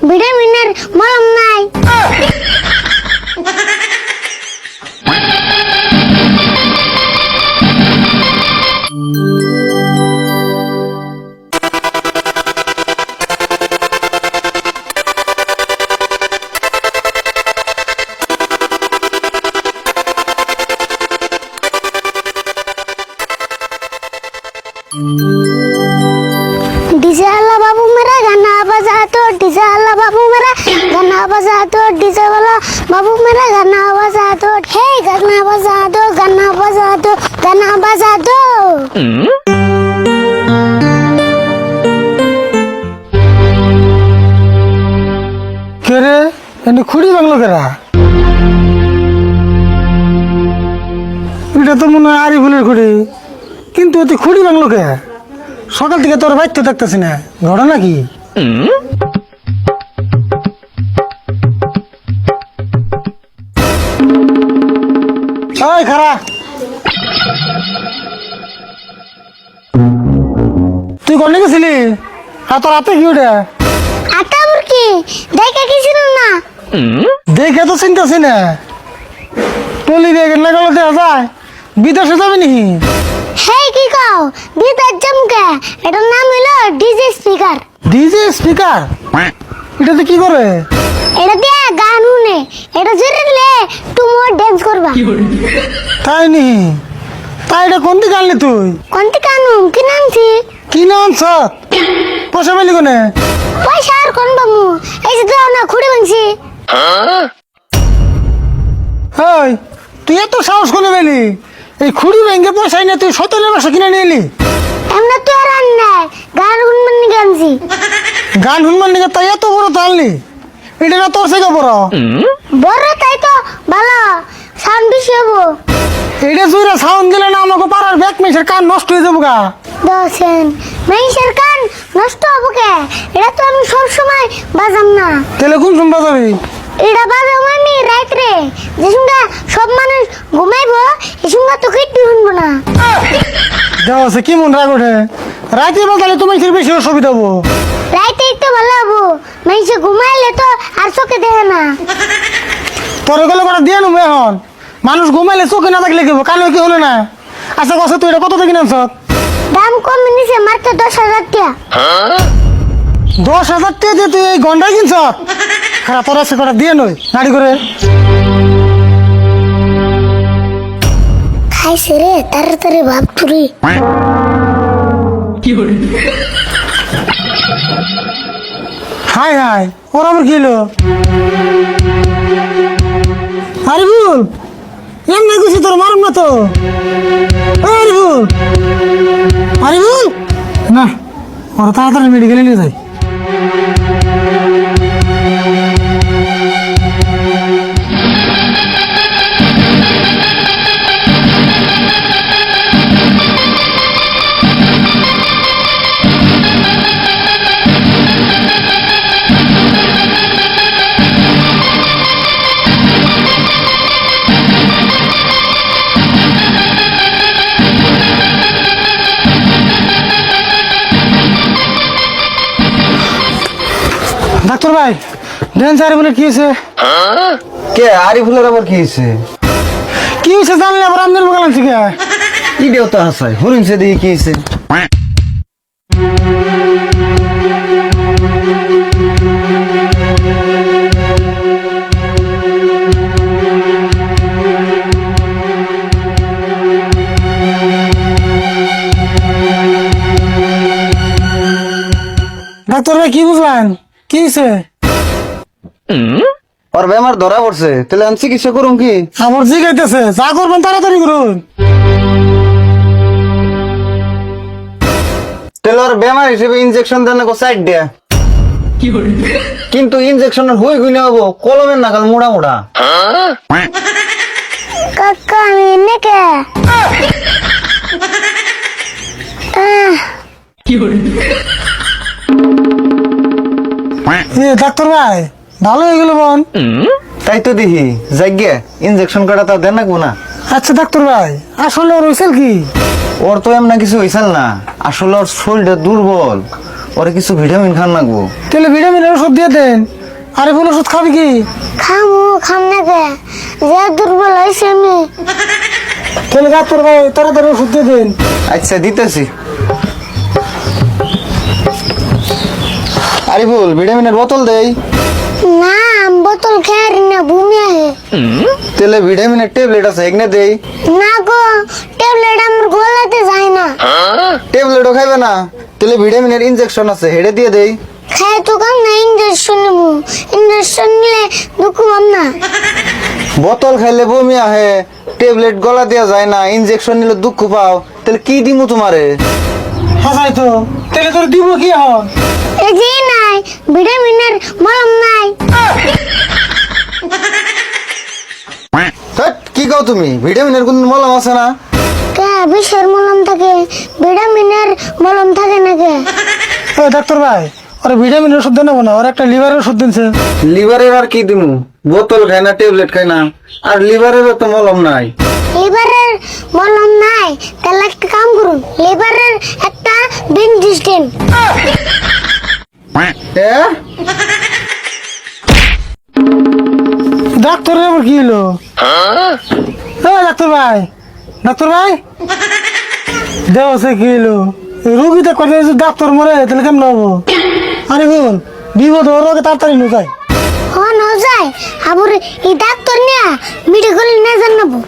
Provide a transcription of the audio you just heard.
ভিটামিনের মলম নাই। डीजे वाला बाबू मेरा गाना बजा दो, डीजे वाला बाबू मेरा गाना बजा दो, डीजे वाला बाबू मेरा गाना बजा दो, हे गाना बजा दो, गाना बजा दो, गाना बजा दो। কে রে এনে খুঁড়ি বাংলো কেরা? এটা তো মনে হয় আরিফুলের খুঁড়ি, কিন্তু তুই খুঁড়ি বাংলো কে? সকাল থেকে তোর বাইতে দেখতেছি না, ঘটনা কি? ওই খারা, তুই কোনে গেছিলি? আর তোর হাতে কি ওটা? আটা বুরকি দেখে কিছু না। দেখে তো চিন্তাছি না, টলি দিয়ে গেলে গেলে দেওয়া যায়, বিদেশে যাবি নাকি? হে কি কও বিদার জমকে, এটার নাম হলো ডিজে স্পিকার। DJ speaker? এটাতে কি করে? এটা দিয়ে গান শুনে, এটা জেরে দিলে তুমি ডান্স করবা। তাই নি? তাই এটা কোন দিকে আনলি তুই? কোনটি কানু কি নামছি? কি নাম সৎ? পয়সা পেলি কোনে? পয়সা আর কোন বামু, এই যে দাও না খুঁড়ে ভাঙছি। ওই তুই এত সাহস করে পেলি? এই খুঁড়ি ভেঙে পয়সা নিয়ে তুই 17 মাসে কিনে নিয়ে এলি? এমন তো আর আন্নাই গান শুনবেন নি গানছি। গান শুনবার নিকে তাই এত বড় তো আনলি? এটা না তোর থেকে বড়? বড় তাই তো ভালো সাউন্ড বেশি হবো। এটা জুড়ে সাউন্ড দিলে না আমাকে পাড়ার ব্যাক মেসের কান নষ্ট হয়ে যাবো গা। দশেন মেইসের কান নষ্ট হবো কে? এটা তো আমি সব সময় বাজাম না। তাহলে কোন শুনবা যাবি? এটা বাজাম আমি রাত্রে, যে সঙ্গে সব মানুষ ঘুমাইবো এই সঙ্গে তো কিট্টু শুনবো না। দেওয়া আছে কি মন রাগ ওঠে? রাতে বাজালে তোমার বেশি অসুবিধা হবো। রাইতে একটু ভালো হবো, মেইসে ঘুমাইলে তো আর চোখে দেখে না। তোর গেলে করে দিয়ে নেবো এখন, মানুষ ঘুমাইলে চোখে না থাকলে কি হবো, কানে কি হলো না? আচ্ছা কথা তুই এটা কত দেখি নামছ? দাম কম নিছে মাত্র 10,000 টাকা। 10,000 টাকা দিয়ে তুই এই গন্ডাই কিনছ? খারাপ তোর আছে কটা দিয়ে নই গাড়ি করে। খাইছে রে তাড়াতাড়ি ভাব তুরি। হাই হাই ওর আবার কি হলো? আরিফুল এমনি কিছু তোর মারুম না তো? আরিফুল, আরিফুল না, ওরা তাড়াতাড়ি মেডিকেলে নিয়ে যায়। ডাক্তার ভাই দেন আরিফুলের কি হয়েছে? কে আরিফুলের আবার কি হয়েছে? কি হয়েছে জানলে আবার আমদের বগাল আনছি কে? ইডিও তো হাসাই হরিণছে দিকে কি হয়েছে? ডাক্তার ভাই কি বুঝলেন কি হয়েছে? ওর বেমার ধরা পড়ছে, তাহলে আমি চিকিৎসা করুন কি? আমার জিগাইতেছে, যা করবেন তাড়াতাড়ি করুন। তাহলে ওর বেমার হিসেবে ইনজেকশন দেন না সাইড দেয়া, কিন্তু ইনজেকশনের হই গুনে হবো কলমের নাগাল মোড়া মোড়া। কাকা আমি নেকে ডাক্তার ভাই ভালো হয়ে গেল বোন। তাই তো দেখি যাইগে ইনজেকশন কাটা তা দেন না না। আচ্ছা ডাক্তার ভাই আসলে ওর হয়েছিল কি? ওর তো এমন কিছু হয়েছিল না, আসলে ওর শরীরটা দুর্বল, ওরে কিছু ভিটামিন খান লাগবো। তাহলে ভিটামিনের ওষুধ দিয়ে দেন। আরে বল ওষুধ খাবি কি? খাম না কে যে দুর্বল হয়েছে আমি। তাহলে ডাক্তার ভাই তাড়াতাড়ি ওষুধ দিয়ে দেন। আচ্ছা দিতেছি। আরিফুল ভিটামিনের বোতল দেই। না বোতল খেয়ে না বমি আহে। তাহলে ভিটামিনের ট্যাবলেট আছে এগনে দেই। না গো ট্যাবলেট আমার গলাতে যায় না। ট্যাবলেটও খাইবে না? তাহলে ভিটামিনের ইনজেকশন আছে হেডে দিয়ে দেই। খায় তো কাম না ইঞ্জেকশন নেবো। ইঞ্জেকশন নিলে দুঃখ পাম না। বোতল খাইলে বমি আহে, ট্যাবলেট গলা দেওয়া যায় না, ইনজেকশন নিলে দুঃখ পাও, তাহলে কি দিমু তোমারে? হাসাই তো তাহলে তোর দিব কি এখন? এই যে নাই ভিটামিনের মলম নাই। ধ্যাৎ, কি কও তুমি? ভিটামিনের কোন মলম আছে না? কে বিষের মলম থাকে ভিটামিনের মলম থাকে না কে? ও ডাক্তার ভাই ওর ভিটামিনের ওষুধ দেন না, ওর একটা লিভারের ওষুধ দিনছে। লিভারের আর কি দিমু? বোতল খায় না, ট্যাবলেট খায় না, আর লিভারেরও তো মলম নাই। লিভারের মলম নাই তাহলে একটা কাম করুন, লিভারের একটা বেঞ্জিস দেন। ডাক্তারের আবার কি হলো? ডাক্তার ভাই দেওয়া সে কি হলো? রুগীতে কথা ডাক্তার মরে তাহলে কেমন হবো? আরে বল বিপদ ওর আগে তাড়াতাড়ি নো যায়। হন হো যায় আবার এই ডাক্তার নিয়ে মেডিকেল না জানাবো।